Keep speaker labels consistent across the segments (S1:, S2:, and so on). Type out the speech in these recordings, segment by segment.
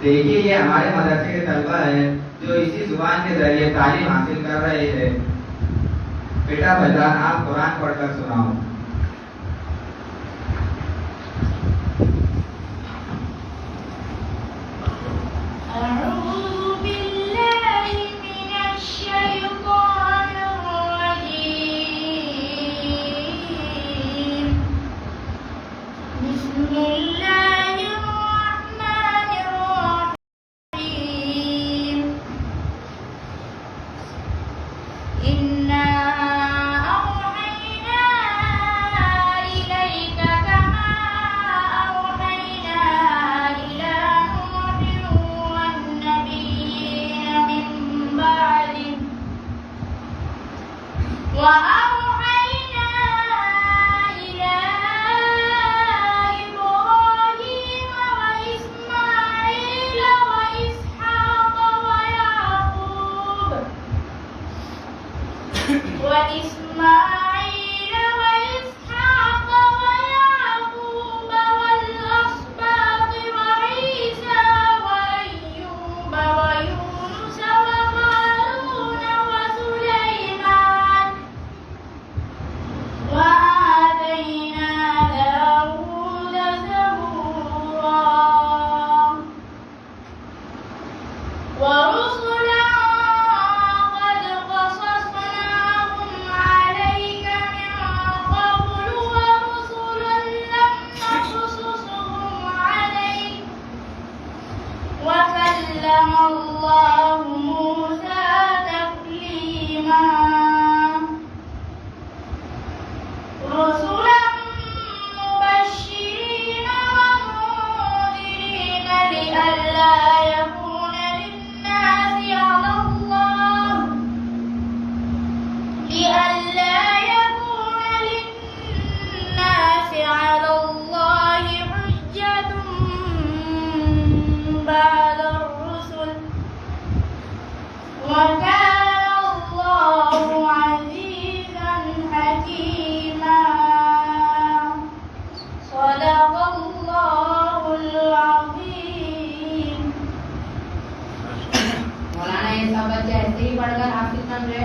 S1: دیکھیے یہ ہمارے مدرسے کے طلبہ ہیں جو اسی زبان کے ذریعے تعلیم حاصل کر رہے ہیں. بیٹا بھجان آپ قرآن پڑھ کر سناؤ.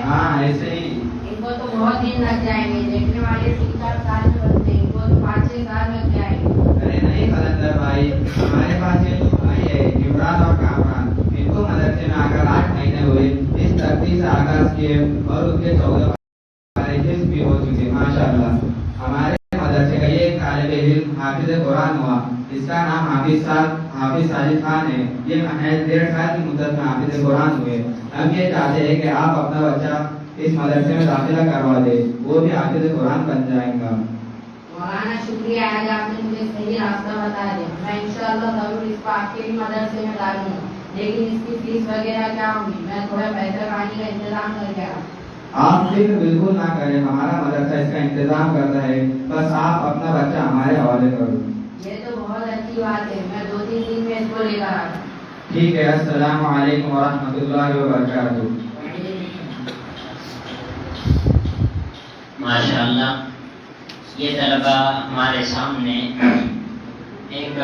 S1: ہاں ایسے ہی
S2: ان کو تو بہت دن لگ جائیں گے. دیکھنے والے 3-4 سال میں بنتے ہیں, ان کو تو 5-6 سال لگ جائیں گے.
S1: ارے نہیں قلندر بھائی, ہمارے پاس یہ جو بھائی ہے عمران اور کامران, ان کو مدرسے میں آ کر 8 مہینے ہوئے. اس ترتیب سے آغاز کیے اور ان کے 14 حفظ بھی ہو چکے. ماشاء اللہ. ہمارے مدرسے کا یہ طالب علم حافظ قرآن ہوا. اس کا نام حافظ ساجد خان ہے. یہ محض 1.5 سال کی مدت میں حافظ قرآن ہوئے. ہم یہ چاہتے ہیں کہ آپ اپنا بچہ اس مدرسے میں داخلہ کروا دے, وہ بھی حافظ قرآن بن جائیں گا.
S2: مولانا شکریہ, آج آپ نے مجھے صحیح راستہ بتا دیا. میں انشاءاللہ ضرور اس کو آپ کے بھی مدرسے میں ڈالوں گا. لیکن اس کی فیس وغیرہ کیا ہوگی؟ میں تھوڑا پیسہ کھانے کا انتظام کر کے آؤں.
S1: آپ فکر بالکل نہ کریں, ہمارا مدرسہ اس کا انتظام کرتا ہے. بس آپ اپنا بچہ ہمارے حوالے کرو.
S2: یہ تو بہت اچھی بات ہے. میں 2-3 دن میں اس کو لے کر آتا ہوں.
S1: ٹھیک ہے. السلام علیکم ورحمۃ اللہ وبرکاتہ.
S3: ماشاءاللہ, یہ طلبہ ہمارے سامنے ایک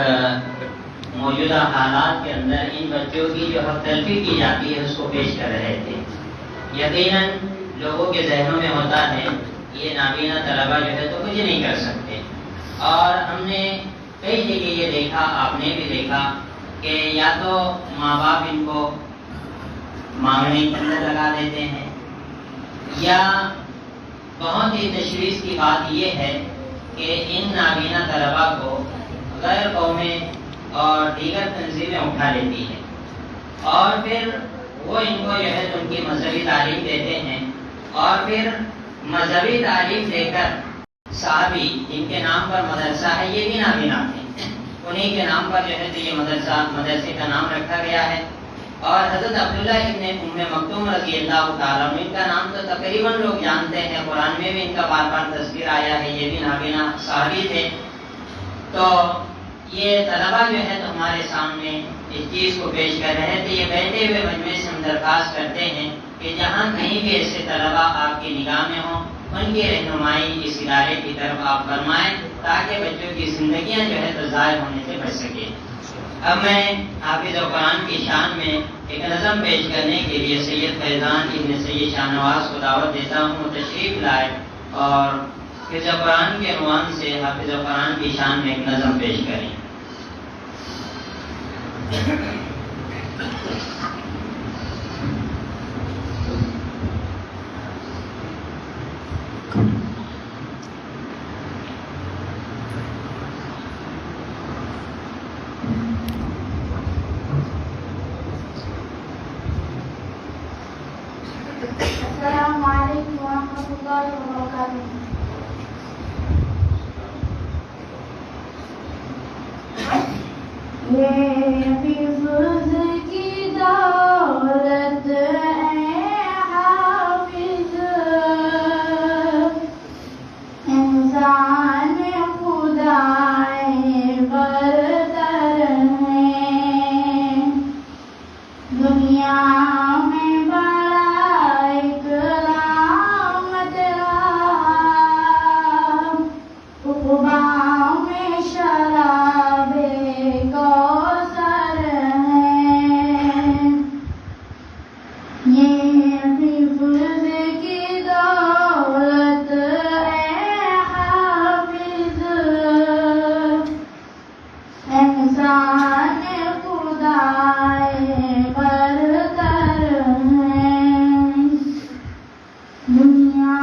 S3: موجودہ حالات کے اندر ان بچوں کی جو حق تلفی کی جاتی ہے اس کو پیش کر رہے تھے. یقیناً لوگوں کے ذہنوں میں ہوتا ہے یہ نابینا طلبہ جو ہے تو کچھ نہیں کر سکتے, اور ہم نے کئی جگہ یہ دیکھا, آپ نے بھی دیکھا کہ یا تو ماں باپ ان کو مانگنے کے اندر لگا دیتے ہیں, یا بہت ہی تشویش کی بات یہ ہے کہ ان نابینا طلباء کو غیر قومیں اور دیگر تنظیمیں اٹھا لیتی ہیں, اور پھر وہ ان کو جو ہے ان کی مذہبی تعلیم دیتے ہیں, اور پھر مذہبی تعلیم دے کر صحابی جن کے نام پر مدرسہ ہے یہ بھی نابینا تھے, انہیں کے نام پر جو ہے تو یہ مدرسے کا نام رکھا گیا ہے. اور حضرت عبداللہ ابن ام مکتوم رضی اللہ تعالیٰ عنہ, ان کا نام تو تقریباً لوگ جانتے ہیں, قرآن میں بھی ان کا بار بار تذکر آیا ہے, یہ بھی نابینا صحابی تھے. تو یہ طلبہ جو ہے تو ہمارے سامنے اس چیز کو پیش کر رہے تھے. یہ بیٹھے ہوئے مجمع سے ہم درخواست کرتے ہیں کہ جہاں کہیں بھی ایسے طلبہ آپ کی نگاہ میں ہوں, ان کی رہنمائی اس ادارے کی طرف آپ فرمائیں تاکہ بچوں کی زندگیاں جو ہے تو ضائع ہونے سے بچ سکے. اب میں حافظ قرآن کی شان میں ایک نظم پیش کرنے کے لیے سید فیضان ابن سید شاہ نواز کو دعوت دیتا ہوں، تشریف لائے اور حافظ قرآن کے عنوان سے حافظ قرآن کی شان میں ایک نظم پیش کریں۔
S4: السلام علیکم ورحمۃ اللہ وبرکاتہ۔ یہ حفظ کی دولت اے حافظ، انسان خدائے برتر ہے، دنیا میں بڑا اکرام تیرا، عقبا میں شراب کوثر ہے، یہ حفظ کی دولت اے حافظ، انسان خدائے برتر ہے، دنیا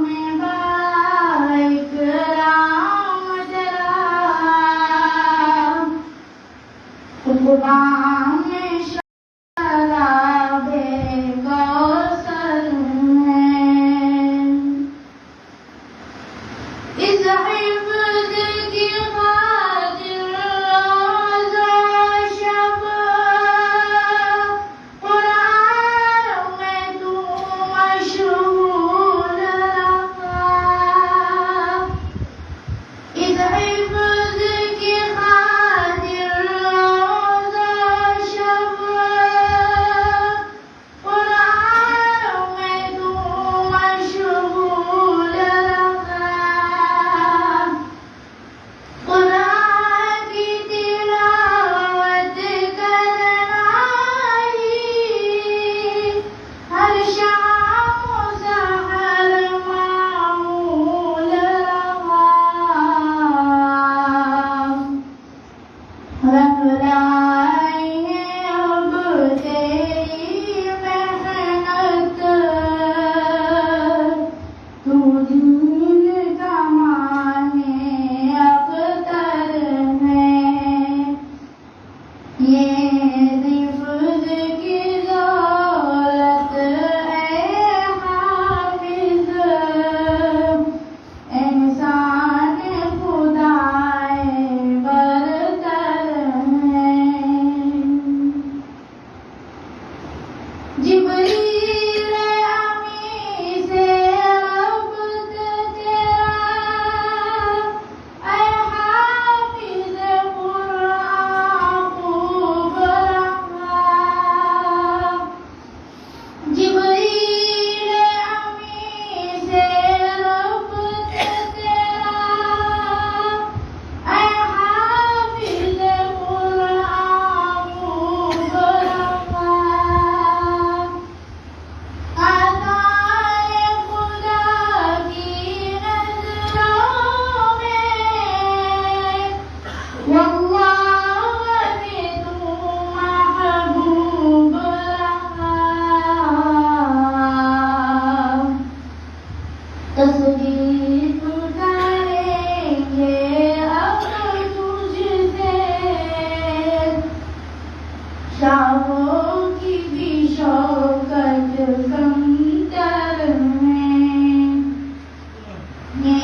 S4: میں بڑا اکرام تیرا، عقبا میں شراب کوثر ہے، اس حفظ کی خاطر روز و شب قرآن میں تو مشغول رہا، اس حفظ کی خاطر روز و شب قرآن میں تو مشغول رہا، قرآن کی تلاوت کرنا ہی ہر شام و سحر معمول رہا، رنگ لائی ہے اب تیری محنت، تو دین کمانے اختر ہے، یہ حفظ کی دولت اے حافظ، انسان خدائے برتر ہے، جبریل امی سے ربط تیرا، اے حافظ قرآن خوب رہا، جبریل امی سے ربط تیرا، اے حافظ قرآن خوب رہا، عطائے خدا کی نظروں میں، واللہ میں تو محبوب رہا، تصدیق کریں گے اب تجھ سے، شاہوں کی بھی شوکت کمتر ہے، یہ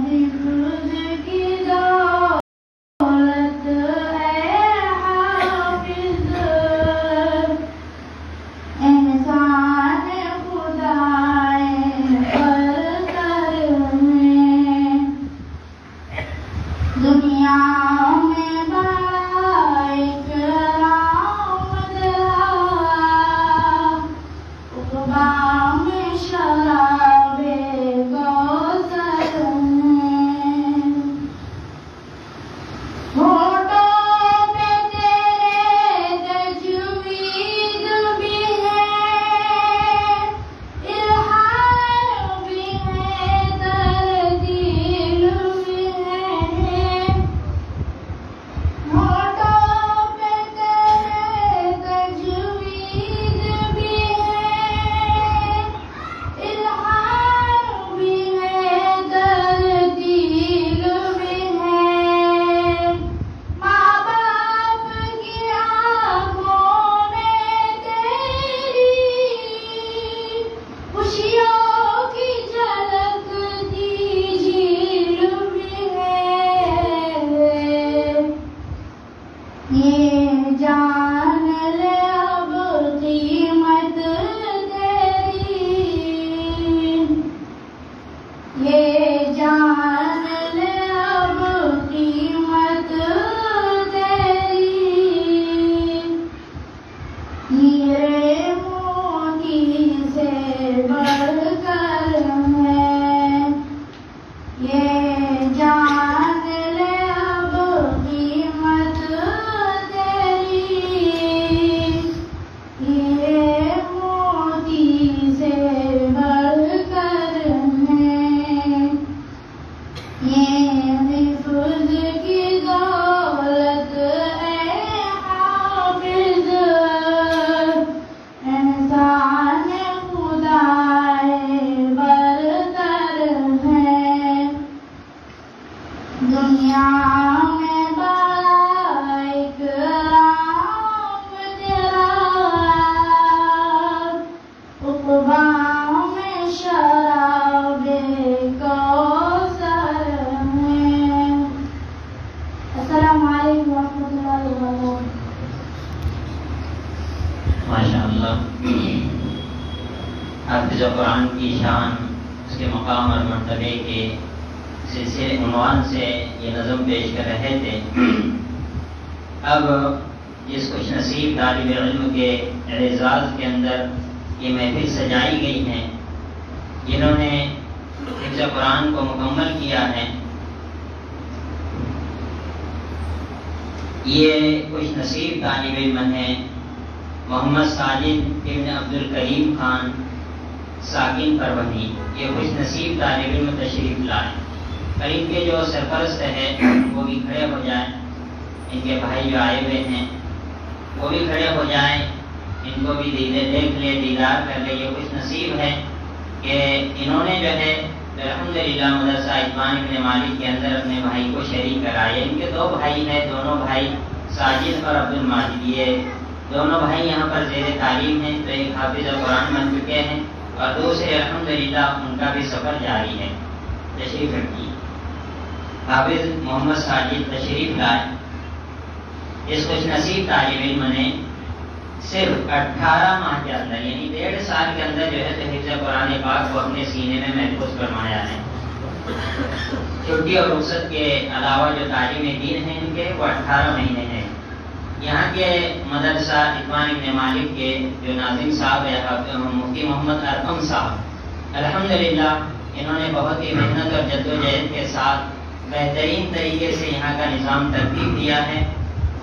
S4: حفظ کی دولت السلام علیکم ورحمۃ اللہ وبرکاتہ.
S3: ماشاء اللہ. حافظ قرآن کی شان، اس کے مقام اور مرتبے کے سلسلے عنوان سے یہ نظم پیش کر رہے تھے. اب جس خوش نصیب طالب علم کے اعزاز کے اندر یہ محفل سجائی گئی ہے، جنہوں نے حفظ قرآن کو مکمل کیا ہے، یہ خوش نصیب طالب علم ہیں محمد ساجد ابن عبد الکریم خان ساکن پروانی. یہ خوش نصیب طالب علم تشریف لائیں اور ان کے جو سرپرست ہے وہ بھی کھڑے ہو جائیں. ان کے بھائی جو آئے ہوئے ہیں وہ بھی کھڑے ہو جائیں، ان کو بھی دیکھ لے، دیدار کر لے. یہ خوش نصیب ہے کہ انہوں نے جو ہے الحمدللہ مدرسہ اتمان ابن مالک کے اندر اپنے بھائی کو شریک کرائے. ان کے دو بھائی ہیں، دونوں بھائی ساجد اور عبد الماجد، یہ دونوں بھائی یہاں پر زیر تعلیم ہیں. تو ایک حافظ قرآن بن چکے ہیں اور دوسرے الحمدللہ ان کا بھی سفر جاری ہے. تشریف رکھیے. حافظ محمد ساجد تشریف لائے. اس خوش نصیب طالب علم نے صرف 18 ماہ کے اندر یعنی 1.5 سال کے اندر جو ہے حفظ قرآن پاک کو اپنے سینے میں محفوظ فرمایا ہے. چھٹی اور رخصت کے علاوہ جو تعلیم دین ہیں ان کے وہ 18 مہینے ہیں. یہاں کے مدرسہ اتمان ابن مالک کے جو ناظم صاحب ہے مفتی محمد ارقم صاحب، الحمدللہ انہوں نے بہت ہی محنت اور جدوجہد کے ساتھ بہترین طریقے سے یہاں کا نظام ترتیب دیا ہے.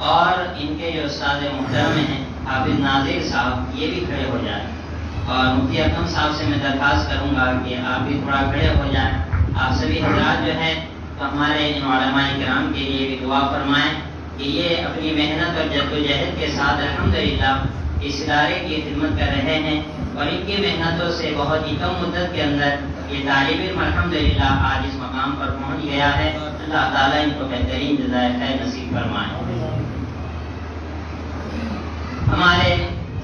S3: اور ان کے جو استاد محترم ہیں حافظ ناظر صاحب، یہ بھی کھڑے ہو جائیں. اور مفتی ارقم صاحب سے میں درخواست کروں گا کہ آپ بھی تھوڑا کھڑے ہو جائیں. آپ سبھی حضرات جو ہیں تو ہمارے ان علماء کرام کے لیے بھی دعا فرمائیں کہ یہ اپنی محنت اور جدوجہد کے ساتھ الحمدللہ اس ادارے کی خدمت کر رہے ہیں. اور ان کی محنتوں سے بہت ہی کم مدت کے اندر یہ طالب علم الحمدللہ آج اس مقام پر پہنچ گیا ہے. اللہ تعالیٰ ان کو بہترین جزائے خیر نصیب فرمائے. ہمارے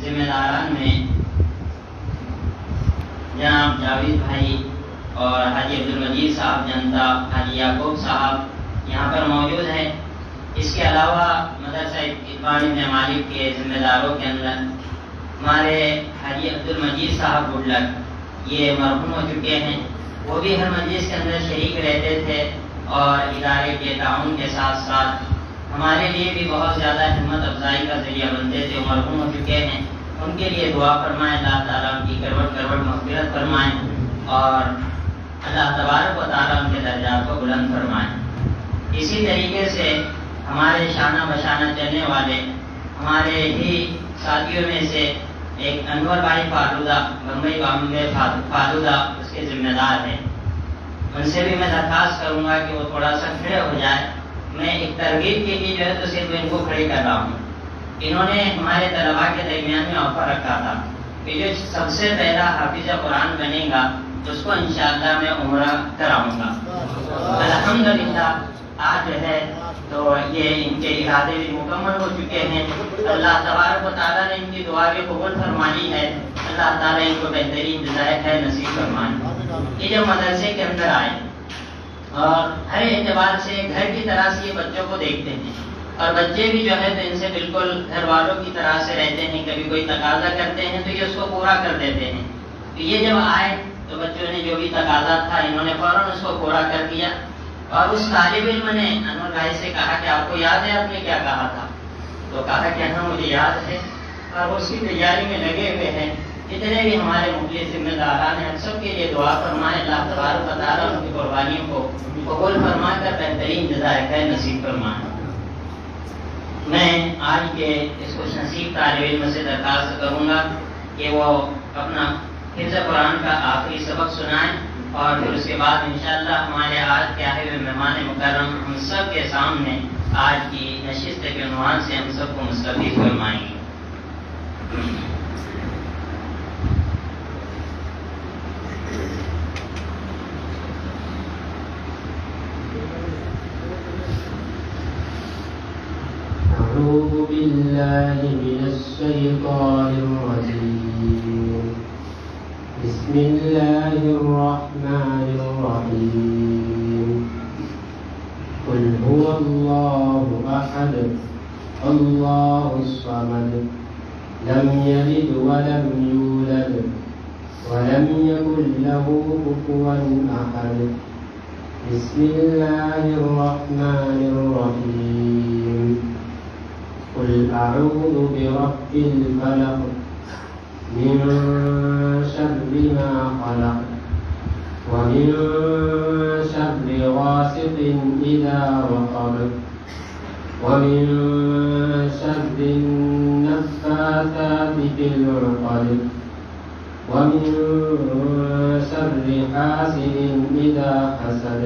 S3: ذمہ داران میں جناب جاوید بھائی اور حاجی عبد المجید صاحب جنتا، حاجی یعقوب صاحب یہاں پر موجود ہیں. اس کے علاوہ مدرسہ اتمان ابن مالک کے ذمہ داروں کے اندر ہمارے حاجی عبد المجید صاحب گڈلک، یہ مرحوم ہو چکے ہیں. وہ بھی ہر مجلس کے اندر شریک رہتے تھے اور ادارے کے تعاون کے ساتھ ساتھ ہمارے لیے بھی بہت زیادہ ہمت افزائی کا ذریعہ بنتے تھے. مرحوم ہو چکے ہیں، ان کے لیے دعا فرمائیں. اللہ تعالیٰ ان کی کروٹ کروٹ مغفرت فرمائیں اور اللہ تبارک و تعالیٰ ان کے درجات کو بلند فرمائیں. اسی طریقے سے ہمارے شانہ بشانہ چلنے والے ہمارے ہی ساتھیوں میں سے ایک انور بھائی فالودہ، بمبئی بامبے فالودہ اس کے ذمہ دار ہیں. ان سے بھی میں درخواست کروں گا کہ وہ تھوڑا سا کھڑے ہو جائے. میں ایک ترغیب کے لیے جو ہے تو صرف ان کو کھڑے کر رہا ہوں. انہوں نے ہمارے طلباء کے درمیان میں آفر رکھا تھا کہ جو سب سے پہلا حافظ قرآن بنے گا اس کو انشاءاللہ میں عمرہ کراؤں گا. الحمدللہ آج جو ہے تو یہ ان کے ارادے بھی مکمل ہو چکے ہیں. اللہ تبارک و تعالیٰ نے ان کی دعا بھی قبول فرما لی ہے. اللہ تعالیٰ ان کو بہترین جزائے خیر نصیب فرمائے. یہ جو مدرسے کے اندر آئے اور ہر اعتبار سے گھر کی طرح سے یہ بچوں کو دیکھتے ہیں اور بچے بھی جو ہے تو ان سے بالکل گھر والوں کی طرح سے رہتے ہیں. کبھی کوئی تقاضا کرتے ہیں تو یہ اس کو پورا کر دیتے ہیں. تو یہ جب آئے تو بچوں نے جو بھی تقاضا تھا انہوں نے فوراً اس کو پورا کر دیا. اور اس طالب علم نے انور بھائی سے کہا کہ آپ کو یاد ہے آپ نے کیا کہا تھا؟ تو کہا کہ ہاں مجھے یاد ہے. اور اس کی تیاری میں لگے ہوئے ہیں. جتنے بھی ہمارے مخلص ذمہ داران ہیں سب کے لیے دعا فرمائیں. اللہ تبارک و تعالیٰ ان کی قربانیوں کو قبول فرما کر بہترین جزائے خیر نصیب فرمائیں. میں آج کے اس خوش نصیب طالب علم سے درخواست کروں گا کہ وہ اپنا حفظ قرآن کا آخری سبق سنائیں اور پھر اس کے بعد انشاءاللہ ہمارے آج کے آئے ہوئے مہمان مکرم ہم سب کے سامنے آج کی نشست کے عنوان سے ہم سب کو مستفید فرمائیں گے.
S5: أعوذ بالله من الشيطان الرجيم. بسم الله الرحمن الرحيم. قل هو الله أحد الله الصمد لم يلد ولم يولد ولم يكن له كفوا أحد بسم الله الرحمن الرحيم قل أعوذ برب الفلق من شر ما خلق ومن شر غاسق إذا وقب ومن شر النفاثات في العقد ومن شر حاسد إذا حسد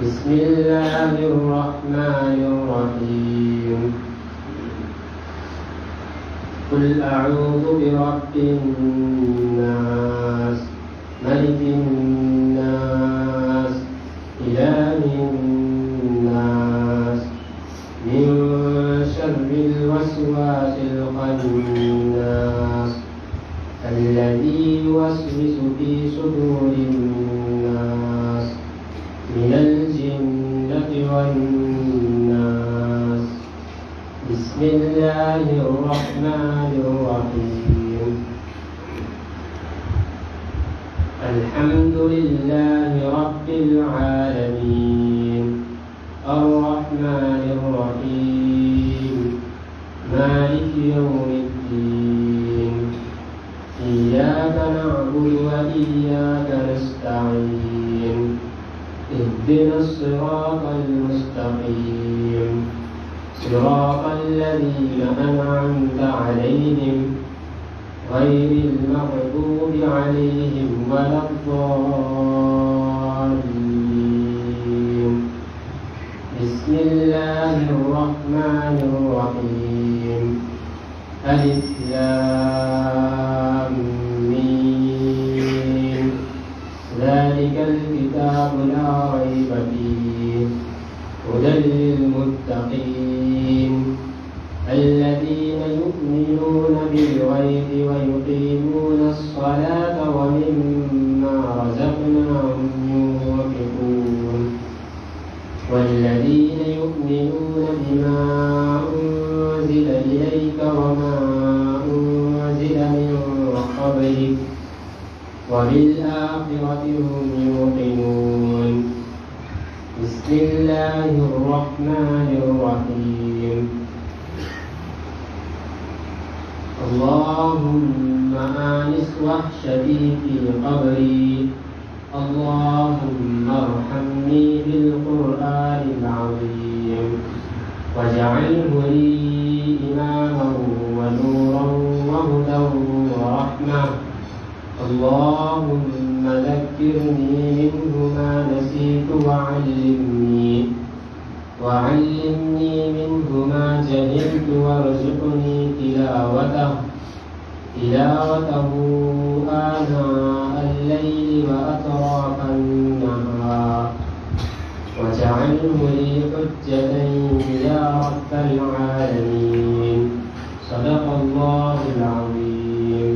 S5: بسم الله الرحمن الرحيم قل أعوذ برب الناس ملك الناس إله الناس من شر الوسواس الخناس الذي يوسوس في صدور الناس من الجنة والناس بسم الله الرحمن الرحيم الحمد لله رب العالمين الرحمن الرحيم مالك يوم الدين إياك نعبد وإياك نستعين اهدنا الصراط المستقيم صراط الذين أنعمت عليهم غير المغضوب عليهم ولا الضالين بسم الله الرحمن الرحيم ألف لام ميم ذلك الكتاب لا ريب فيه هدى للمتقين الذين يؤمنون بالغيب ويقيمون الصلاة ومما رزقناهم ينفقون والذين يؤمنون بما أنزل إليك وما أنزل من قبلك وبالآخرة هم يوقنون بسم الله الرحمن الرحيم اللهم آنس وحشتي في قبري اللهم ارحمني بالقرآن العظيم واجعله لي إماما ونورا وهدى ورحمة اللهم ذكرني منه ما نسيت وعلمني منه ما جهلت وارزقني تلاوته آناء الليل وأطراف النهار واجعله لي حجة يا رب العالمين صدق الله العظيم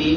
S3: 3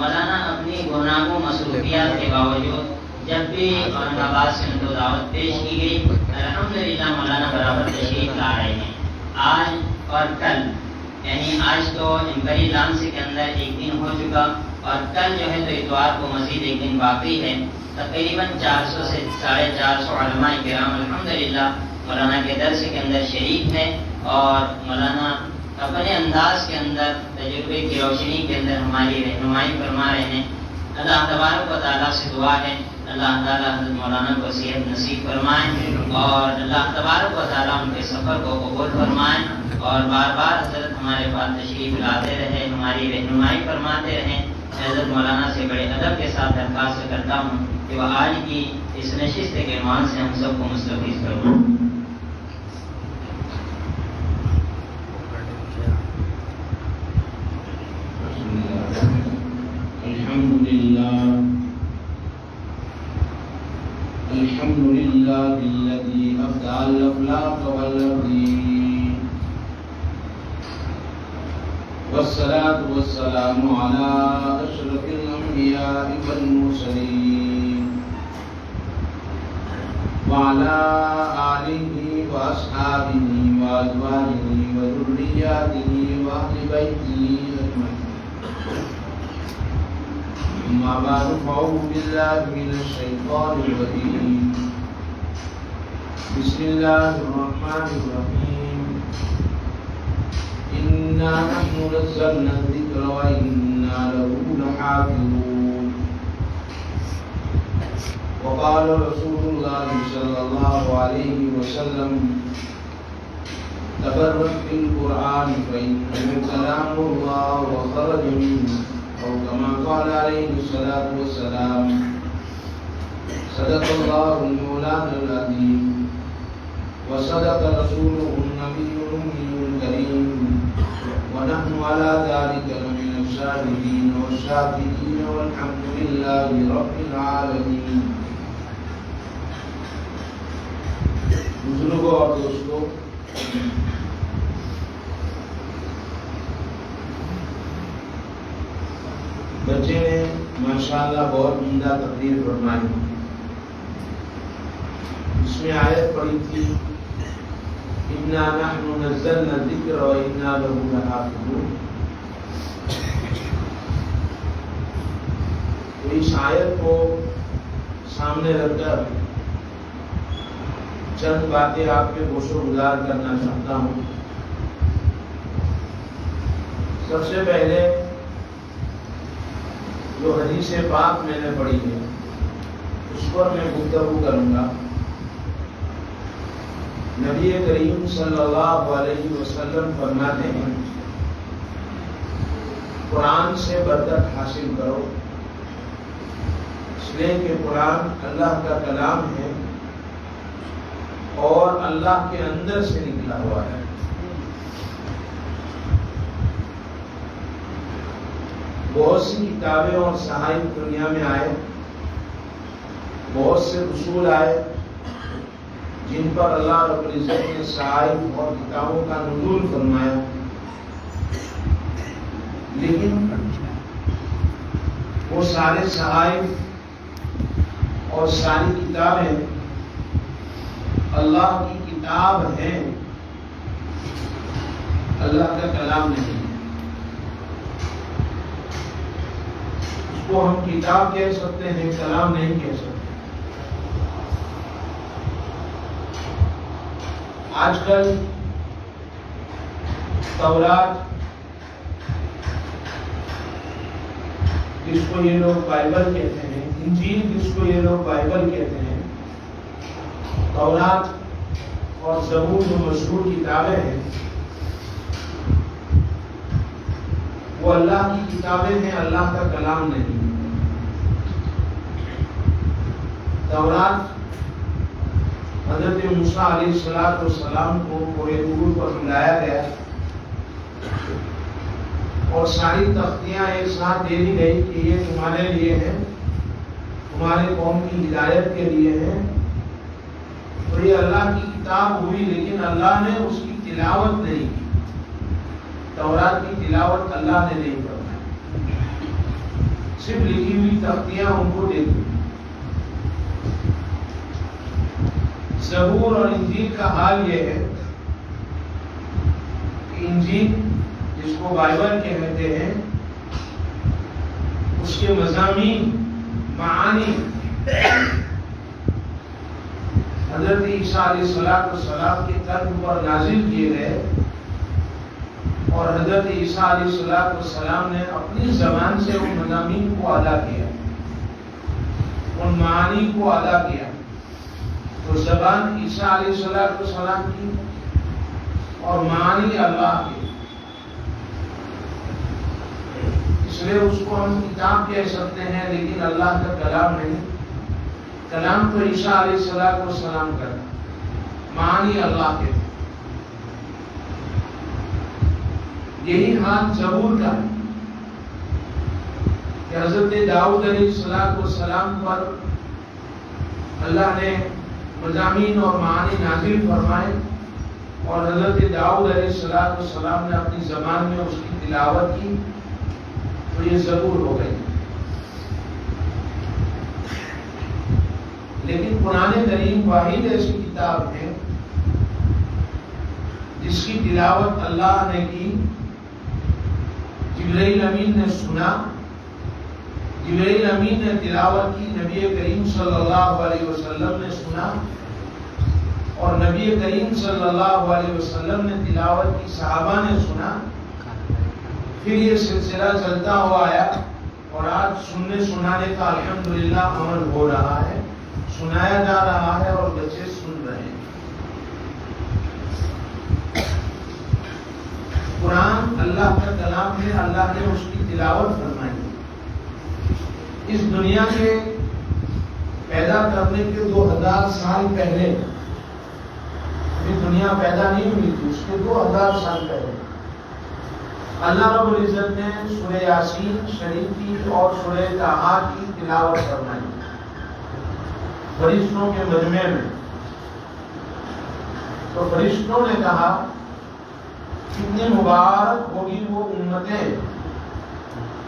S3: مولانا اپنی گناہوں مصروفیات کے باوجود جب بھی اورنگ آباد سے ان کو دعوت پیش کی گئی الحمدللہ مولانا برابر تشریف لا رہے ہیں. آج اور کل یعنی آج تو امپری لانسی کے اندر ایک دن ہو چکا اور کل جو ہے تو اتوار کو مزید ایک دن باقی ہے. تقریباً 400 سے 450 علماء کرام الحمدللہ مولانا کے درس کے اندر شریک ہیں اور مولانا اپنے انداز کے اندر تجربے کی روشنی کے اندر ہماری رہنمائی فرما رہے ہیں. اللہ تبارک و تعالیٰ سے دعا ہے اللہ تعالیٰ حضرت مولانا کو صحت نصیب فرمائیں اور اللہ تبارک و تعالیٰ ان کے سفر کو قبول فرمائیں اور بار بار حضرت ہمارے پاس تشریف لاتے رہے ہماری رہنمائی فرماتے رہیں. حضرت مولانا سے بڑے ادب کے ساتھ درخواست کرتا ہوں کہ وہ آج کی اس نشست کے عنوان سے ہم سب کو مستفیض فرمائیں.
S5: الحمد لله الذي أبدع الأخلاق والأرضين والصلاة والسلام على أشرف الأنبياء والمرسلين وعلى آله وأصحابه وأزواجه وذرياته وأهل بيته أجمعين. أما بعد فأعوذ بالله من الشيطان الرجيم. بسم الله الرحمن الرحيم. إنا نحن نزلنا الذكر وإنا له لحافظون. وقال رسول الله صلى الله عليه وسلم تبرك بالقرآن فإنه كلام الله وخرج منه أو كما قال عليه الصلاة والسلام. صدق الله المولانا العظيم وصدق رسوله النبي الأمي الكريم ونحن على ذلك لمن الشاهدين والشاكرين والحمد لله رب العالمين. بزرگوں اور دوستوں، بچے نے ماشاءاللہ بہت عمدہ تقریر فرمائی. اس میں آیت پڑھی تھی اِنَّا نَحْنُ نَزَّلْنَا الذِّكْرَ وَإِنَّا لَهُ لَحَافِظُونَ. تو اس آیت کو سامنے رکھ کر چند باتیں آپ کے گوش و گزار کرنا چاہتا ہوں. سب سے پہلے جو حدیث پاک میں نے پڑھی ہے اس پر میں گفتگو کروں گا. نبی کریم صلی اللہ علیہ وسلم فرماتے ہیں قرآن سے برکت حاصل کرو، اس لیے کہ قرآن اللہ کا کلام ہے اور اللہ کے اندر سے نکلا ہوا ہے. بہت سی کتابیں اور صحائف دنیا میں آئے، بہت سے رسول آئے جن پر اللہ رب العزت نے صحائف اور کتابوں کا نزول فرمایا، لیکن وہ سارے صحائف اور ساری کتابیں اللہ کی کتاب ہیں، اللہ کا کلام نہیں. اس کو ہم کتاب کہہ سکتے ہیں، کلام نہیں کہہ سکتے. آج کل تورات جس کو یہ لوگ بائبل کہتے ہیں، انجیل جس کو یہ لوگ بائبل کہتے ہیں، تورات اور زبور جو مشہور کتابیں ہیں وہ اللہ کی کتابیں ہیں، اللہ کا کلام نہیں. تورات حضرت موسیٰ علیہ السلام کو کوہ طور پر بلایا گیا اور ساری تختیاں ایک ساتھ دے دی گئی کہ یہ تمہارے لیے ہے، تمہارے قوم کی ہدایت کے لیے ہے. تو یہ اللہ کی کتاب ہوئی، لیکن اللہ نے اس کی تلاوت نہیں کی. تورات کی تلاوت اللہ نے نہیں فرمائی. صرف لکھی ہوئی تختیاں ان کو دے دی. زبور اور انجیل کا حال یہ ہے کہ انجیل جس کو بائبل کہتے ہیں اس کے مضامین معانی حضرت عیسیٰ علیہ السلام کے قلب پر نازل کیے گئے اور حضرت عیسیٰ علیہ السلام نے اپنی زبان سے ان مضامین کو ادا کیا، ان معانی کو ادا کیا. تو زبان عیسیٰ علیہ السلام کی اور معانی اللہ کی، اس لیے اس کو ہم کتاب کہہ سکتے ہیں لیکن اللہ کا کلام نہیں. کلام تو عیسیٰ علیہ السلام کا، معانی اللہ کے. یہی حال زبور کا ہے کہ حضرت داؤد علیہ السلام پر اللہ نے مضامین اور معانی نازل فرمائے اور حضرت داؤد علیہ السلام نے اپنی زبان میں اس کی تلاوت کی تو یہ زبور ہو گئی. لیکن قرآن کریم واحد ایسی کتاب ہے جس کی تلاوت اللہ نے کی، جبرائیل امین نے سنا، جبرائیل امین نے تلاوت کی، نبی کریم صلی اللہ علیہ وسلم نے سنا اور نبی کریم صلی اللہ علیہ وسلم نے تلاوت کی، صحابہ نے سنا. پھر یہ سلسلہ چلتا ہوا آیا اور آج سننے سنانے کا الحمدللہ عمل ہو رہا ہے، سنایا جا رہا ہے اور بچے سن رہے ہیں. قرآن اللہ کا کلام ہے، اللہ نے اس کی تلاوت فرمائی. اس دنیا کے پیدا کرنے کے 2000 سال پہلے، یہ دنیا پیدا نہیں ہوئی تھی، اس کے 2000 سال پہلے اللہ رب العزت نے سورہ یاسین شریف کی اور سورہ طٰہٰ کی تلاوت فرمائی فرشتوں کے مجمع میں. تو فرشتوں نے کہا کتنی مبارک ہوگی وہ امتیں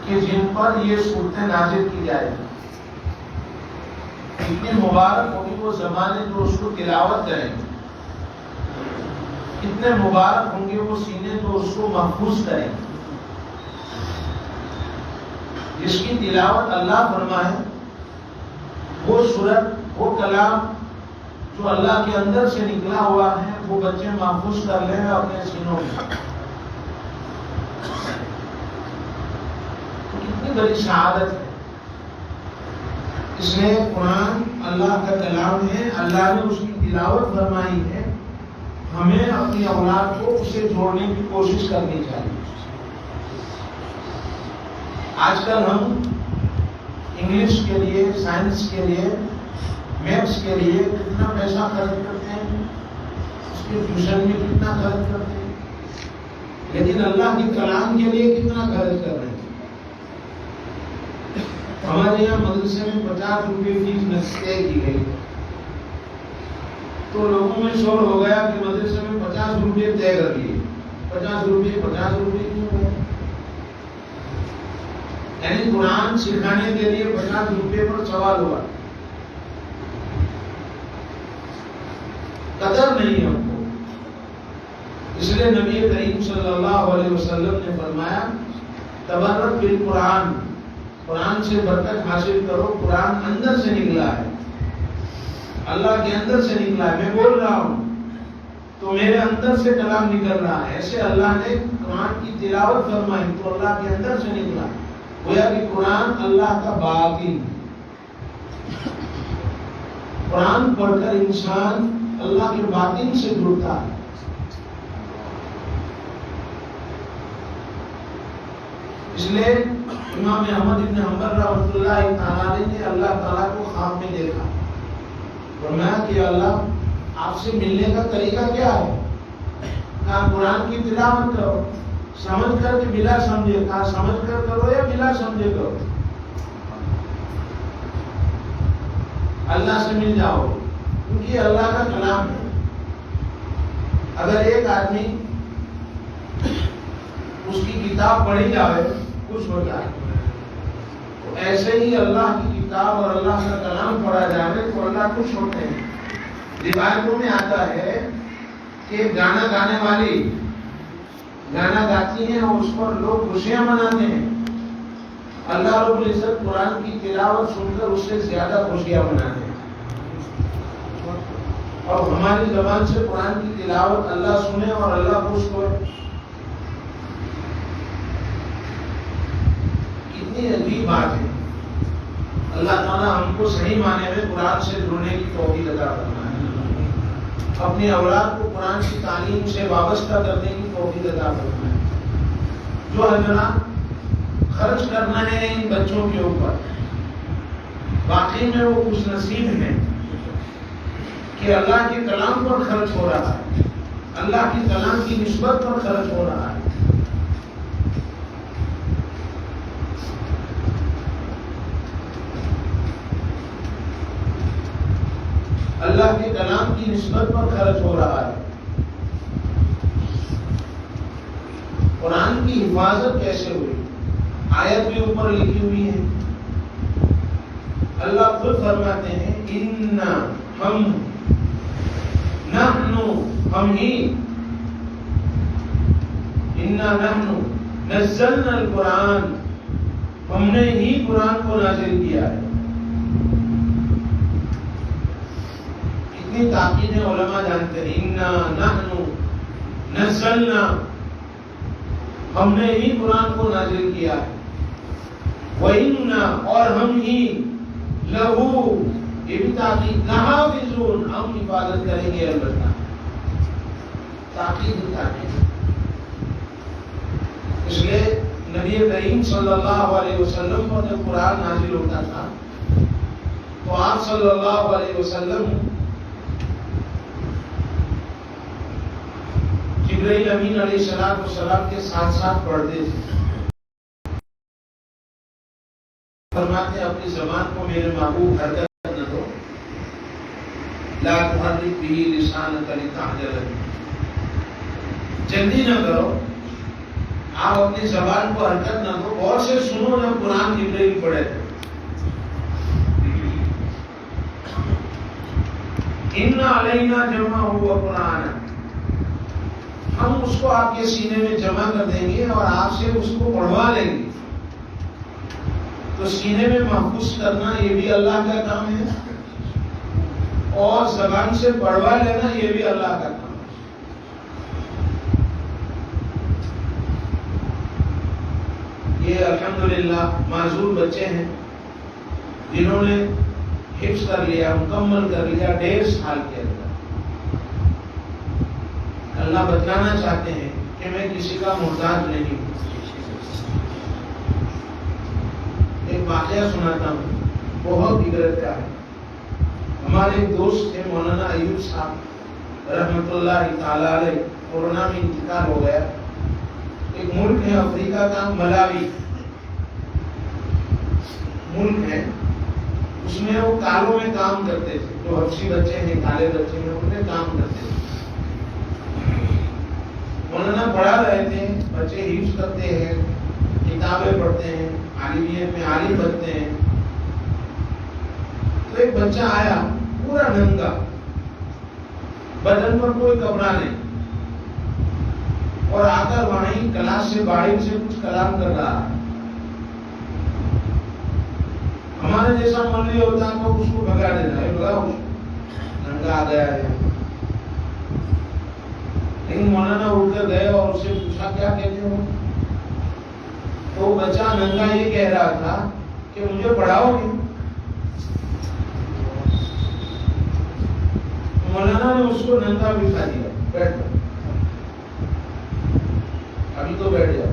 S5: کہ جن پر یہ صورتیں نازل کی جائے گی، کتنی مبارک ہوگی وہ زمانے جو اس کو تلاوت کریں گے، کتنے مبارک ہوں گے وہ سینے جو اس کو محفوظ کریں گے. جس کی تلاوت اللہ فرمائے وہ سورت، وہ کلام جو اللہ کے اندر سے نکلا ہوا ہے وہ بچے محفوظ کر لیں اپنے سینوں میں. کتنی بڑی شہادت ہے. اس نے قرآن اللہ کا کلام ہے، اللہ نے اس کی تلاوت فرمائی ہے. ہمیں اپنی اولاد کو اسے جوڑنے کی کوشش کرنی چاہیے. آج کل ہم انگلش کے لیے، سائنس کے لیے، میتھس کے لیے کتنا پیسہ خرچ کرتے ہیں، اس کے ٹیوشن میں کتنا خرچ کرتے ہیں، لیکن اللہ کے کلام کے لیے کتنا خرچ کر رہے ہیں. ہمارے یہاں مدرسے میں 50 روپے فیس طے کی گئی تو لوگوں میں شور ہو گیا کہ مدرسے میں 50 روپے طے کر لیے. 50 روپے کیوں ہو؟ یعنی قرآن سکھانے کے لیے 50 روپے پر سوال ہوا. قدر نہیں ہم کو. اس لیے نبی کریم صلی اللہ علیہ وسلم نے فرمایا تبرک بالقرآن، قرآن سے برکت حاصل کرو. قرآن اندر سے نکلا ہے، اللہ کے اندر سے نکلا ہے. میں بول رہا ہوں تو میرے اندر سے کلام نکل رہا ہے. ایسے اللہ نے قرآن کی تلاوت فرمائی تو اللہ کے اندر سے نکلا. گویا کہ قرآن اللہ کا باطن. قرآن پڑھ کر انسان اللہ کے باطن سے جڑتا ہے. اس لیے امام احمد بن حنبل رحمۃ اللہ تعالی نے اللہ تعالیٰ کو خواب میں دیکھا. فرمایا کہ اللہ آپ سے ملنے کا طریقہ کیا ہے؟ کہا قرآن کی تلاوت کرو. سمجھ کر کہ بلا سمجھے. کہا سمجھ کر کرو یا بلا سمجھے کرو. اللہ سے مل جاؤ کیونکہ اللہ کا کلام ہے. اگر ایک آدمی اس کی کتاب پڑھی جائے خوش ہو جائے تو ایسے ہی اللہ کی کتاب اور اللہ کا کلام پڑھا جائے تو اللہ خوش ہوتے ہیں. روایتوں میں آتا ہے کہ گانا گانے والی گانا گاتی ہیں اور اس پر لوگ خوشیاں مناتے ہیں. اللہ رب العزت قرآن کی تلاوت سن کر اس سے زیادہ خوشیاں مناتے ہیں. اور ہماری زبان سے قرآن کی تلاوت اللہ سنے اور اللہ خوش ہوئے. کتنی عجیب بات ہے. اللہ تعالیٰ ہم کو صحیح معنی میں قرآن سے جڑنے کی توفیق عطا فرمائے. اپنی اولاد کو قرآن کی تعلیم سے وابستہ کرنے کی توفیق عطا فرمائے. جو حضرات خرچ کرنا ہے ان بچوں کے اوپر واقعی میں وہ خوش نصیب ہیں کہ اللہ کے کلام پر خرچ ہو رہا ہے, اللہ کے کلام کی نسبت پر خرچ ہو رہا ہے. اللہ کے کلام کی نسبت پر خرچ ہو رہا ہے. قرآن کی حفاظت کیسے ہوئی؟ آیت بھی اوپر لکھی ہوئی ہے. اللہ خود فرماتے ہیں اِنَّا ہم نحن ہم ہی اِنَّا نحن نزلنا القرآن ہم نے ہی قرآن کو نازل کیا ہے. اتنی تاکید علماء جانتے ہیں اِنَّا نحن نزلنا ہم نے ہی قرآن کو نازل کیا ہے. وَإِنَّا اور ہم ہی لَهُ یہ بھی تاکید لَحَافِظُونَ ہم حفاظت کریں گے. البتہ تاکید. اس لیے نبی کریم صلی اللہ علیہ وسلم پر جب قرآن نازل ہوتا تھا تو آپ صلی اللہ علیہ وسلم جبرائیل امین علیہ السلام کے ساتھ ساتھ پڑھتے تھے. فرماتے ہیں اپنی زبان کو میرے محبوب حرکت نہ دو. لا تحرک به لسانک لتعجل به جلدی نہ کرو. آپ اپنی زبان کو حرکت نہ دو. غور سے سنو جب قرآن جبرائیل پڑھے تھے. ان علینا جمعہ قرآن ہم اس کو آپ کے سینے میں جمع کر دیں گے اور آپ سے اس کو پڑھوا لیں گے. تو سینے میں محفوظ کرنا یہ بھی اللہ کا کام ہے اور زبان سے پڑھوا لینا یہ بھی اللہ کا کام ہے. یہ الحمدللہ معذور بچے ہیں جنہوں نے حفظ کر لیا, مکمل کر لیا 1.5 سال کے اندر. اللہ بتلانا چاہتے ہیں کہ میں کسی کا محتاج نہیں ہوں. ایک واقعہ سناتا ہوں, بہت عبرت کا ہے. ہمارے ایک دوست تھے مولانا ایوب صاحب رحمۃ اللہ تعالی علیہ, کورونا میں انتقال ہو گیا. ایک ملک ہے افریقہ کا, ملاوی ملک ہے. اس میں وہ کالوں میں کام کرتے تھے. جو حبشی بچے ہیں, کالے بچے ہیں, ان میں کام کرتے تھے. مولانا پڑھا رہے تھے, بچے حفظ کرتے ہیں, کتابیں پڑھتے ہیں, عالمیت میں عالم بنتے ہیں. تو ایک بچہ آیا پورا ننگا, بدن پر کوئی کپڑا نہیں, اور آ کر وہیں کلاس سے باہر سے کچھ کلام کر رہا ہے. ہمارے جیسا مولوی ہوتا ہے تو اس کو بھگا دیتا ہے, ننگا آ گیا ہے. لیکن مولانا اٹھ کر گئے اور اسے پوچھا کیا کہتے ہو. تو وہ بچہ ننگا یہ کہہ رہا تھا کہ مجھے پڑھاؤ گے. مولانا نے اس کو ننگا بٹھا دیا, بیٹھ جاؤ, ابھی تو بیٹھ جاؤ.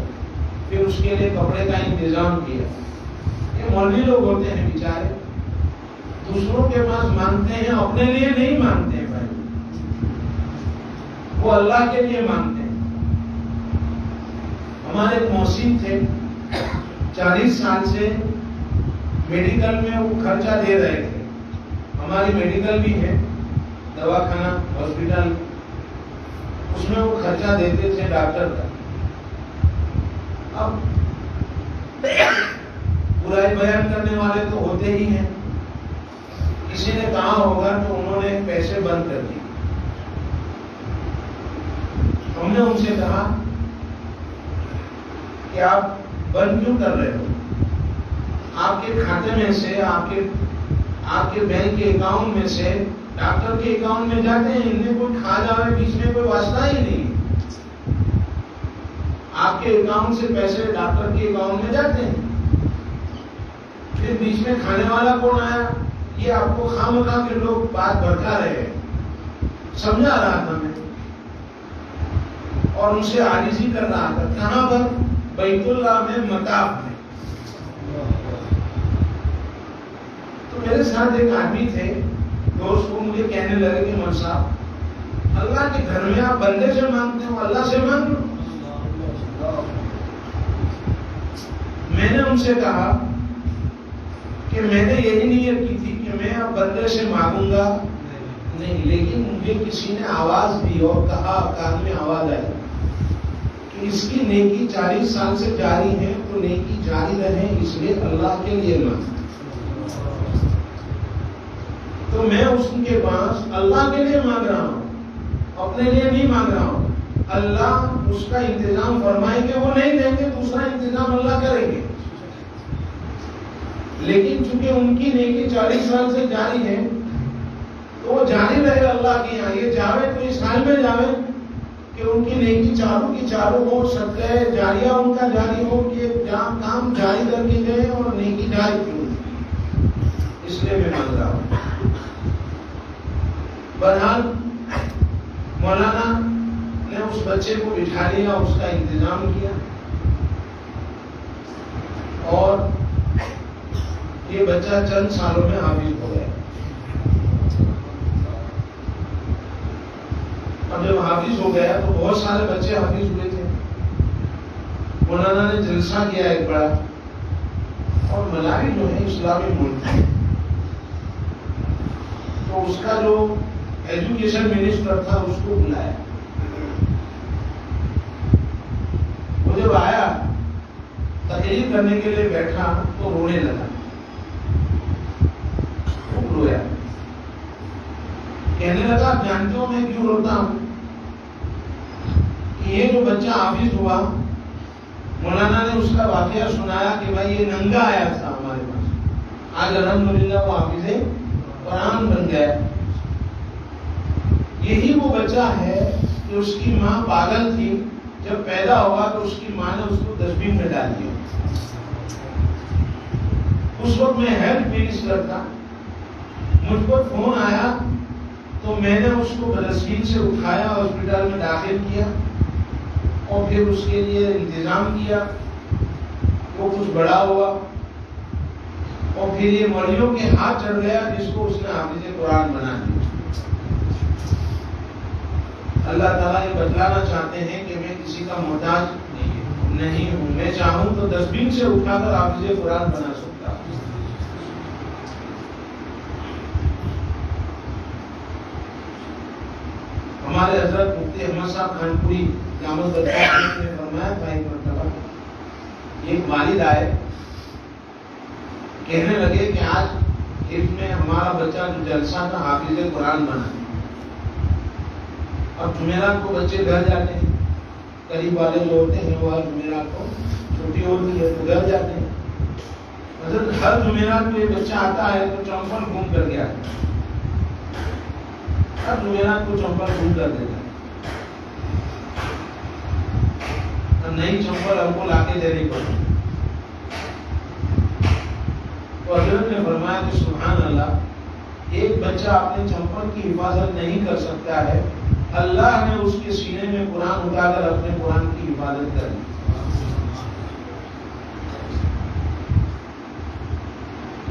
S5: پھر اس کے لیے کپڑے کا انتظام کیا. یہ مولوی لوگ ہوتے ہیں بیچارے, دوسروں کے پاس مانگتے ہیں, اپنے لیے نہیں مانگتے ہیں بھائی, وہ اللہ کے لیے مانگتے ہیں. ہمارے ایک محسن تھے, 40 سال سے میڈیکل میں وہ خرچہ دے رہے تھے. ہماری میڈیکل بھی ہے, دواخانہ, ہاسپٹل, اس میں وہ خرچہ دیتے تھے ڈاکٹر کا. اب برائی بیان کرنے والے تو ہوتے ہی ہیں. کسی نے کہا ہوگا تو انہوں نے پیسے بند کر دیے. ہم نے ان سے کہا کہ آپ بند کیوں کر رہے ہو؟ آپ کے کھاتے میں سے آپ کے بینک کے اکاؤنٹ میں سے ڈاکٹر کے اکاؤنٹ میں جاتے ہیں. ان میں کوئی کھا جائے بیچ میں کوئی واسطہ ہی نہیں. آپ کے اکاؤنٹ سے پیسے ڈاکٹر کے اکاؤنٹ میں جاتے ہیں. پھر بیچ میں کھانے والا کون آیا؟ یہ آپ کو خواہ کے لوگ بات بھڑکا رہے ہیں. سمجھا رہا تھا میں اور ان سے عاجزی کر رہا تھا. کہاں پر؟ بیت اللہ میں مطاف میں. تو میرے ساتھ ایک آدمی تھے دوست، وہ مجھے کہنے لگے کہ مول صاحب اللہ کے گھر میں آپ بندے سے مانگتے ہو، اللہ سے مانگ لو. میں نے ان سے کہا کہ میں نے یہی نیت کی تھی کہ میں اب بندے سے مانگوں گا نہیں، لیکن مجھے کسی نے آواز دی اور کہا، کان میں آواز آئی کہ اس کی نیکی 40 سال سے جاری ہے، تو نیکی جاری رہے اس لیے اللہ کے لیے مانگ. تو میں اس کے پاس اللہ کے لیے مانگ رہا ہوں، اپنے لیے نہیں مانگ رہا ہوں. اللہ اس کا انتظام فرمائیں گے، وہ نہیں دیں گے، دوسرا انتظام اللہ کریں گے. لیکن چونکہ ان کی نیکی 40 سال سے جاری ہے تو وہ جاری رہے اللہ کے یہاں. یہ جاوے تو اس حال میں جاوے کہ ان کی نیکی چالو کی چالو ہو، صدقہ جاریہ ان کا جاری ہو کہ کام جاری کر کے گئے اور نیکی جاری کیوں. اس لیے میں مانگ رہا ہوں. بہرحال مولانا نے اس بچے کو بٹھا لیا، اس کا انتظام کیا اور یہ بچہ چند سالوں میں حافظ ہو گیا. اور جب حافظ ہو گیا تو بہت سارے بچے حافظ ہوئے تھے. مولانا نے جلسہ کیا ایک بڑا، اور ملاوی جو ہے اسلامی ملک ہے، تو اس کا جو ایجوکیشن منسٹر تھا اس کو بلایا. وہ جب آیا تقریر کرنے کے لیے بیٹھا تو رونے لگا. خوب رویا. کہنے لگا جانتے ہو میں کیوں روتا ہوں؟ کہ یہ جو بچہ حافظ ہوا، مولانا نے اس کا واقعہ سنایا کہ بھائی یہ ننگا آیا تھا ہمارے پاس، آج الحمدللہ وہ حافظ قرآن بن گیا. یہی وہ بچہ ہے کہ اس کی ماں پاگل تھی، جب پیدا ہوا تو اس کی ماں نے اس کو ڈسٹبن میں ڈال دیا. اس وقت میں ہیلتھ منسٹر تھا. مجھ پر فون آیا تو میں نے اس کو ڈسٹبن سے اٹھایا، ہاسپٹل میں داخل کیا اور پھر اس کے لیے انتظام کیا. وہ کچھ بڑا ہوا اور پھر یہ مریوں کے ہاتھ چڑھ گیا جس کو اس نے حافظ قرآن بنا دیا. اللہ تعالیٰ یہ بتلانا چاہتے ہیں کہ میں کسی کا محتاج نہیں ہوں. میں چاہوں تو ڈسٹبن سے اٹھا کر حافظ قرآن بنا سکتا ہوں. ہمارے حضرت مفتی احمد صاحب خانپوری دامت برکات نے فرمایا تھا ایک مرتبہ، ایک والد آئے کہنے لگے کہ آج اس میں ہمارا بچہ جو جلسہ تھا حافظ قرآن بنا. اب جمعرات کو بچے گھر جاتے ہیں، قریب والے جو ہوتے ہیں وہ ہر جمعرات کو چھٹی ہوتی ہے تو گھر جاتے ہیں. حضرت ہر جمعرات کو یہ بچہ آتا ہے تو چمپل گھوم کر کے آتا ہے. ہر جمعرات کو چمپل گھوم کر دیتا ہے. نئی چمپل ہم کو لا کے دینی پڑتی. تو حضرت نے فرمایا کہ سبحان اللہ، ایک بچہ اپنے چمپل کی حفاظت نہیں کر سکتا ہے، اللہ نے اس کے سینے میں قرآن اٹھا کر اپنے قرآن کی حفاظت کر دی.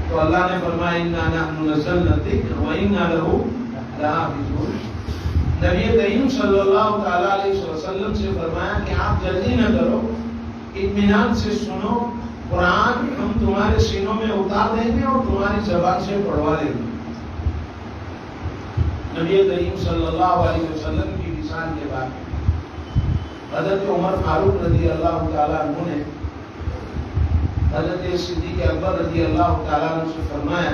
S5: تو اللہ نے فرمایا انا نحن نزلنا الذکر وانا لہ لحافظون. نبی کریم صلی اللہ تعالی علیہ وسلم سے فرمایا کہ آپ جلدی نہ کرو، اطمینان سے سنو، قرآن ہم تمہارے سینوں میں اتار دیں گے اور تمہاری زبان سے پڑھوا دیں گے. نبی کریم صلی اللہ علیہ وسلم کی وصال کے بعد حضرت عمر فاروق رضی اللہ تعالیٰ عنہ نے حضرت صدیق اکبر رضی اللہ تعالیٰ عنہ سے فرمایا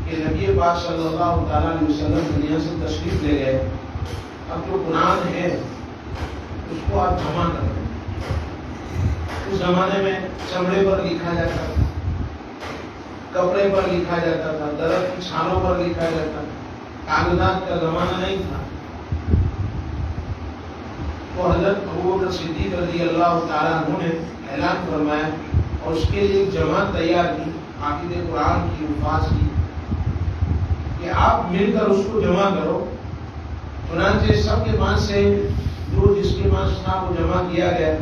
S5: کہ نبی پاک صلی اللہ تعالیٰ علیہ وسلم دنیا سے تشریف لے گئے، اب جو قرآن ہے اس کو آپ جمع کریں۔ اس زمانے میں چمڑے پر لکھا جاتا تھا، کپڑے پر لکھا جاتا تھا، درخت کی چھالوں پر لکھا جاتا تھا، کاغذات کا زمانہ نہیں تھا۔ تو حضرت ابوبکر صدیق رضی اللہ تعالیٰ عنہ نے اعلان فرمایا اور اس کے لیے ایک جماعت تیار کی، حافظ قرآن کی، حفاظ کی، کہ آپ مل کر اس کو جمع کرو۔ چنانچہ سب کے پاس سے جو جس کے پاس تھا وہ جمع کیا گیا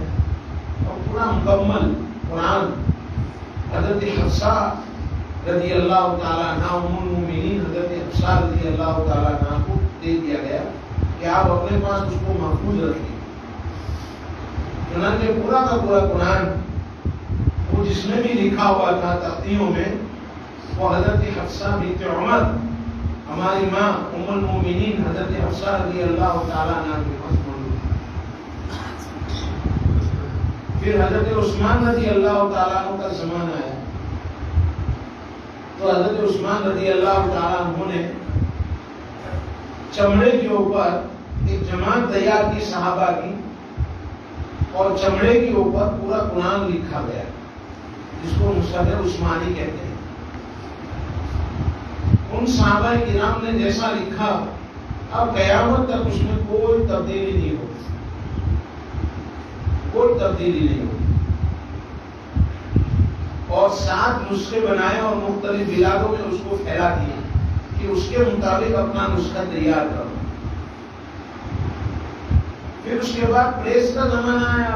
S5: اور پورا مکمل قرآن حضرت حفصہ رضی اللہ تعالیٰ عنہ ام المومنین حضرت حفصہ رضی اللہ تعالیٰ عنہ کو دے دیا گیا کہ آپ اپنے پاس اس کو محفوظ رکھیں۔ چنانچہ پورا کا پورا قرآن وہ جس میں بھی لکھا ہوا تھا تختیوں میں، وہ حضرت حفصہ بنت عمر، ہماری ماں ام المومنین حضرت حفصہ رضی اللہ تعالیٰ عنہ کے پاس موجود تھا۔ پھر حضرت عثمان رضی اللہ تعالیٰ عنہ کا زمانہ آیا تو حضرت عثمان رضی اللہ تعالیٰ عنہ نے چمڑے کے اوپر ایک جماعت تیار کی صحابہ کی، اور چمڑے کے اوپر پورا قرآن لکھا گیا جس کو مصحف عثمانی کہتے ہیں۔ ان صحابہ کرام نے جیسا لکھا اب قیامت تک اس میں کوئی تبدیلی نہیں ہوگی، کوئی تبدیلی نہیں ہوگی۔ اور 7 نسخے بنائے اور مختلف بلادوں میں اس کو پھیلا دیے کہ اس کے مطابق اپنا نسخہ تیار کرو۔ پھر اس کے بعد پریس کا زمانہ آیا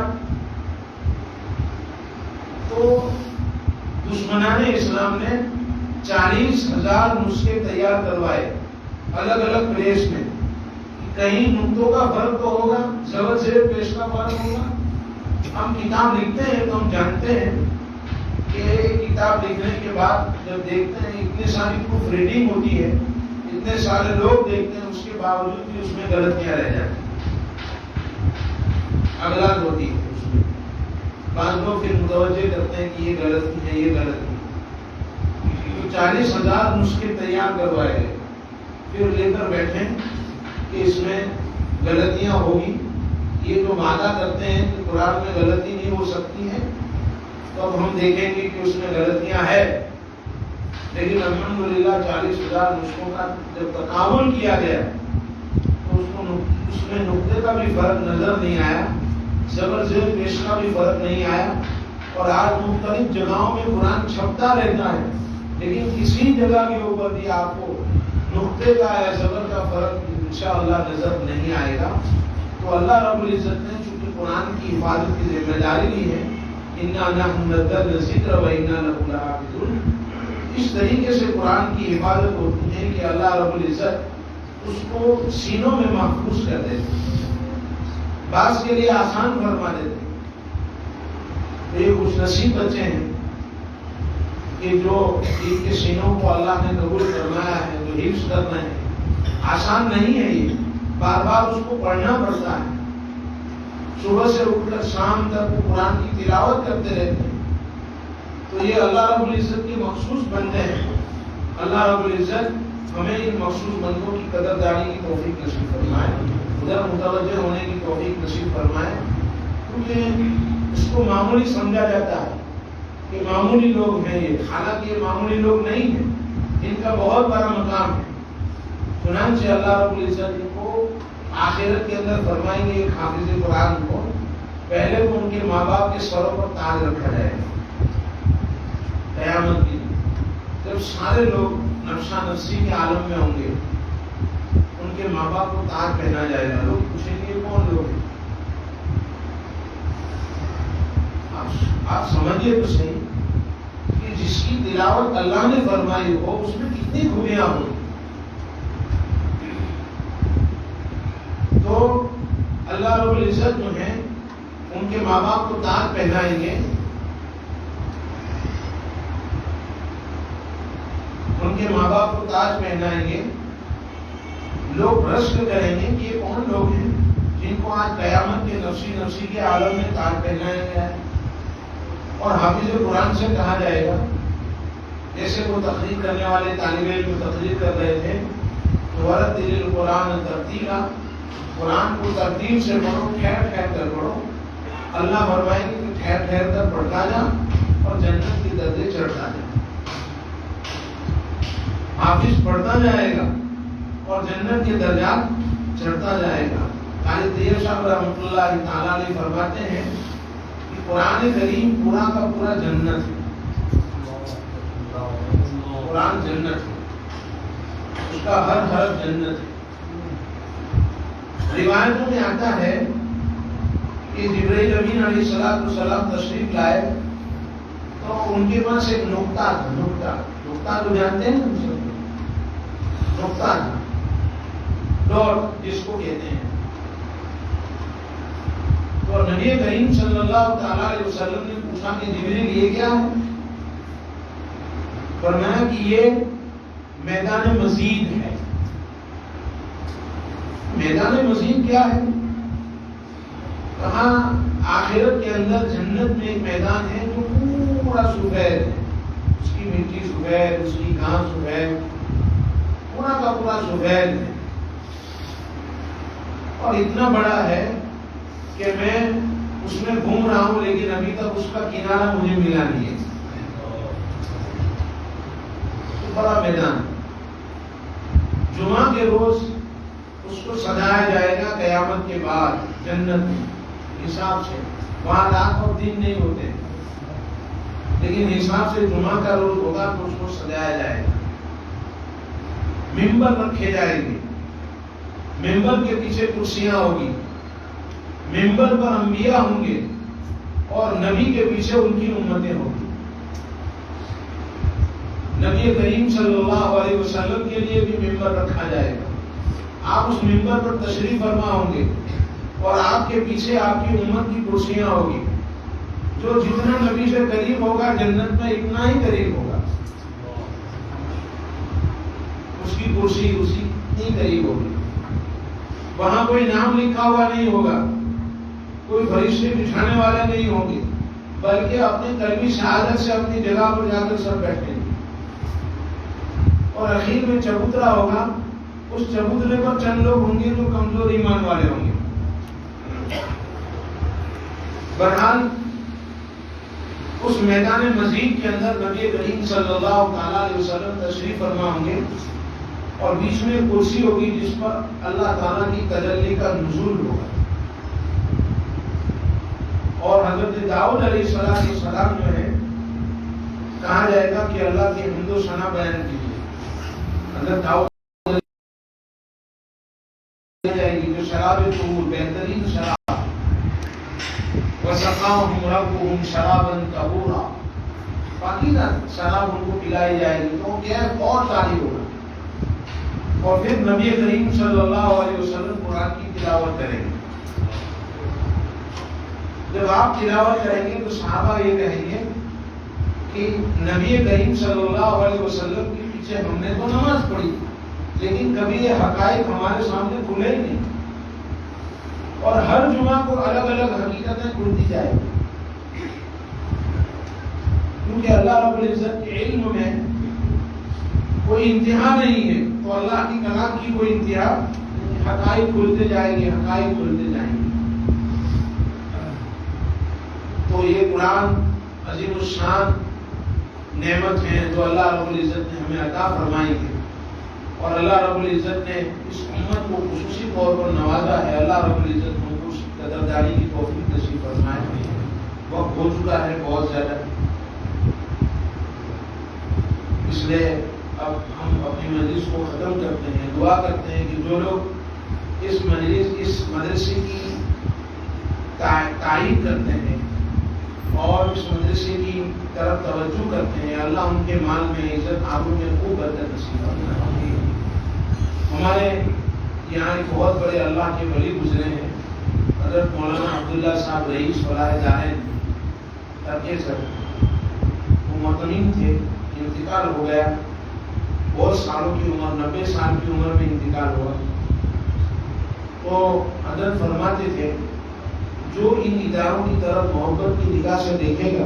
S5: تو دشمنان اسلام نے 40,000 نسخے تیار کروائے الگ الگ پریس میں۔ کہیں نقطوں کا فرق تو ہوگا، زبر زیر پیش کا فرق ہوگا۔ ہم کتاب لکھتے ہیں تو ہم جانتے ہیں کہ کتاب لکھنے کے بعد جب دیکھتے ہیں اتنی ساری پروف ریڈنگ ہوتی ہے، اتنے سارے لوگ دیکھتے ہیں، اس کے باوجود بھی اس میں غلطیاں رہ جاتی ہیں، اغلاط ہوتی ہے اس میں۔ بعض لوگ پھر متوجہ کرتے ہیں کہ یہ غلطی ہے، یہ غلطی ہے۔ تو 40,000 نسخے تیار کروائے گئے، پھر لے کر بیٹھے کہ اس میں غلطیاں ہوگی۔ یہ جو وعدہ کرتے ہیں کہ قرآن میں غلطی نہیں ہو سکتی ہے، تو اب ہم دیکھیں گے کہ اس میں غلطیاں ہے۔ لیکن الحمدللہ 40,000 نسخوں کا جب تقابل کیا گیا تو اس میں نقطے کا بھی فرق نظر نہیں آیا، زبر زیر پیش کا بھی فرق نہیں آیا۔ اور آج مختلف جگہوں میں قرآن چھپتا رہتا ہے، لیکن کسی جگہ کے اوپر بھی آپ کو نقطے کا یا زبر کا فرق انشاءاللہ نظر نہیں آئے گا۔ تو اللہ رب العزت نے چونکہ قرآن کی حفاظت کی ذمہ داری لی ہے، اِنَّا نَحْنُ نَزَّلْنَا الذِّکْرَ وَإِنَّا لَهُ لَحَافِظُونَ، اس طریقے سے قرآن کی حفاظت ہوتی ہے کہ اللہ رب العزت اس کو سینوں میں محفوظ کر دیتے، بعض کے لیے آسان فرما دیتے۔ تو یہ خوش نصیب بچے ہیں کہ جو ان کے سینوں کو اللہ نے قبول فرمایا ہے، جو حفظ کرنا ہے۔ آسان نہیں ہے، یہ بار بار اس کو پڑھنا پڑتا ہے، صبح سے اٹھ کر شام تک وہ قرآن کی تلاوت کرتے رہتے ہیں۔ تو یہ اللہ رب العزت کے مخصوص بندے ہیں۔ اللہ رب العزت ہمیں ان مخصوص بندوں کی قدردانی کی توفیق نصیب فرمائے، ادھر متوجہ ہونے کی توفیق نصیب فرمائے، کیونکہ اس کو معمولی سمجھا جاتا ہے کہ معمولی لوگ ہیں یہ، حالانکہ یہ معمولی لوگ نہیں ہیں، ان کا بہت بڑا مقام ہے۔ چنانچہ اللہ رب العزت ان کو آخرت کے اندر فرمائیں گے، ایک حافظ قرآن کو پہلے تو ان کے ماں باپ کے سروں پر تاج رکھا جائے گا قیامت کی، جب سارے لوگ نفسا نفسی کے عالم میں ہوں گے، ان کے ماں باپ کو تاج پہنا جائے گا۔ لوگ پوچھیں گے کون لوگ ہیں؟ آپ سمجھیے تو صحیح کہ جس کی تلاوت اللہ نے فرمائی ہو اس میں کتنی خوبیاں ہوں۔ تو اللہ رب العزت جو ہیں ان کے ماں باپ کو تاج پہنائیں گے، ان کے ماں باپ کو تاج پہنائیں گے، لوگ رشک کریں گے کہ یہ کون لوگ ہیں جن کو آج قیامت کے نفسی کے عالم میں تاج پہنایا گیا ہے۔ اور حافظ قرآن سے کہا جائے گا، جیسے وہ تقریر کرنے والے طالب علم تقریر کر رہے تھے، تو ورتل القرآن ترتیلا، قرآن کو ترتیب سے پڑھو، ٹھہر ٹھہر کر پڑھو۔ اللہ فرمائیں گے کہ ٹھہر ٹھہر کر پڑھتا جا اور جنت کے درجے چڑھتا جا۔ حافظ پڑھتا جائے گا اور جنت کے درجات چڑھتا جائے گا۔ قاری طیب صاحب رحمۃ اللہ تعالیٰ علیہ فرماتے ہیں کہ قرآن کریم پورا کا پورا جنت ہے، قرآن جنت ہے، اس کا ہر حرف جنت ہے۔ روایتوں میں آتا ہے کہ جبرائیل امین علیہ السلام تشریف لائے تو ان کے پاس ایک نقطہ تھا، نقطہ تو جانتے ہیں نقطہ، ڈاٹ جس کو کہتے ہیں۔ تو نبی کریم صلی اللہ تعالیٰ علیہ وسلم نے پوچھا کہ جبرائیل یہ کیا ہے؟ فرمایا کہ یہ میدان مزید ہے۔ میدان مزید کیا ہے؟ کہاں آخرت کے اندر جنت میں ایک میدان ہے جو پورا سفید ہے، اس کی مٹی سفید، اس کی گھاس سفید، پورا کا پورا سفید ہے، اور اتنا بڑا ہے کہ میں اس میں گھوم رہا ہوں لیکن ابھی تک اس کا کنارہ مجھے ملا نہیں ہے۔ تو بڑا میدان، جمعہ کے روز اس کو سجایا جائے گا قیامت کے بعد جنت میں حساب سے، وہاں رات اور دن نہیں ہوتے لیکن حساب سے جمعہ کا روز ہوگا تو اس کو سجایا جائے گا، ممبر رکھے جائیں گے، ممبر کے پیچھے کرسیاں ہوگی، ممبر پر انبیاء ہوں گے اور نبی کے پیچھے ان کی امتیں ہوں گی۔ نبی کریم صلی اللہ علیہ وسلم کے لیے بھی ممبر رکھا جائے گا، آپ اس ممبر پر تشریف فرما ہوں گے اور آپ کے پیچھے آپ کی امت کی کرسیاں ہوگی، جو جتنا نبی سے قریب ہوگا جنت میں اتنا ہی قریب ہوگا، اس کی کرسی اسی اتنی قریب ہوگی۔ وہاں کوئی نام لکھا ہوا نہیں ہوگا، کوئی فرشتے بٹھانے والے نہیں ہوں گے، بلکہ اپنی کلمی شہادت سے اپنی جگہ پر جا کر سب بیٹھیں گے، اور اخیر میں چبوترا ہوگا، اس چبوترے پر چند لوگ ہوں گے جو کمزور ایمان والے ہوں گے۔ بہرحال اس میدان مزید کے اندر نبی کریم صلی اللہ تعالیٰ علیہ وسلم تشریف فرما ہوں گے اور بیچ میں کرسی ہوگی جس پر اللہ تعالیٰ کی تجلی کا نزول ہوگا، اور حضرت داؤد علیہ السلام جو ہے کہا جائے گا کہ اللہ کی حمد و ثنا بیان کیجیے۔ حضرت داؤد جائے گی جو شراب طہور، بہترین شراب، وَسَقَاهُمْ رَبُّهُمْ شَرَابًا طَهُورًا، پاکیزہ شراب ان کو پلائی جائے گی، تو کیا ہے اور طاری ہوگا۔ اور پھر نبی کریم صلی اللہ علیہ وسلم قرآن کی تلاوت کریں گے۔ جب آپ تلاوت کریں گے تو صحابہ یہ کہیں گے کہ نبی کریم صلی اللہ علیہ وسلم کے پیچھے ہم نے تو نماز پڑھی لیکن کبھی یہ حقائق ہمارے سامنے کھلے ہی نہیں، اور ہر جمعہ کو الگ الگ حقیقتیں کھلتی جائے گی، کیونکہ اللہ رب العزت کے علم میں کوئی انتہا نہیں ہے، تو اللہ کی کلام کی کوئی انتہا، حقائق کھلتے جائیں گے، حقائق کھلتے جائیں گے۔ تو یہ قرآن عظیم الشان نعمت ہے جو اللہ رب العزت نے ہمیں عطا فرمائی ہے، اور اللہ رب العزت نے اس امت کو خصوصی طور پر نوازا ہے۔ اللہ رب العزت ہم کو قدردانی کی توفیق نصیب فرمائے۔ وقت ہو چکا ہے بہت زیادہ، اس لیے اب ہم اپنی مجلس کو ختم کرتے ہیں۔ دعا کرتے ہیں کہ جو لوگ اس مدرسے کی تعریف کرتے ہیں اور اس مدرسے کی طرف توجہ کرتے ہیں، اللہ ان کے مال میں، عزت آبرو میں خوب برکت نصیب فرمائے۔ ہمارے یہاں ایک بہت بڑے اللہ کے ولی گزرے ہیں، حضرت مولانا عبداللہ صاحب رئیس فلاح جاہد ترکے سر، وہ مطمئن تھے، انتقال ہو گیا، بہت سالوں کی عمر، 90 سال کی عمر میں انتقال ہوا۔ تو حضرت فرماتے تھے جو ان اداروں کی طرف محبت کی نگاہ سے دیکھے گا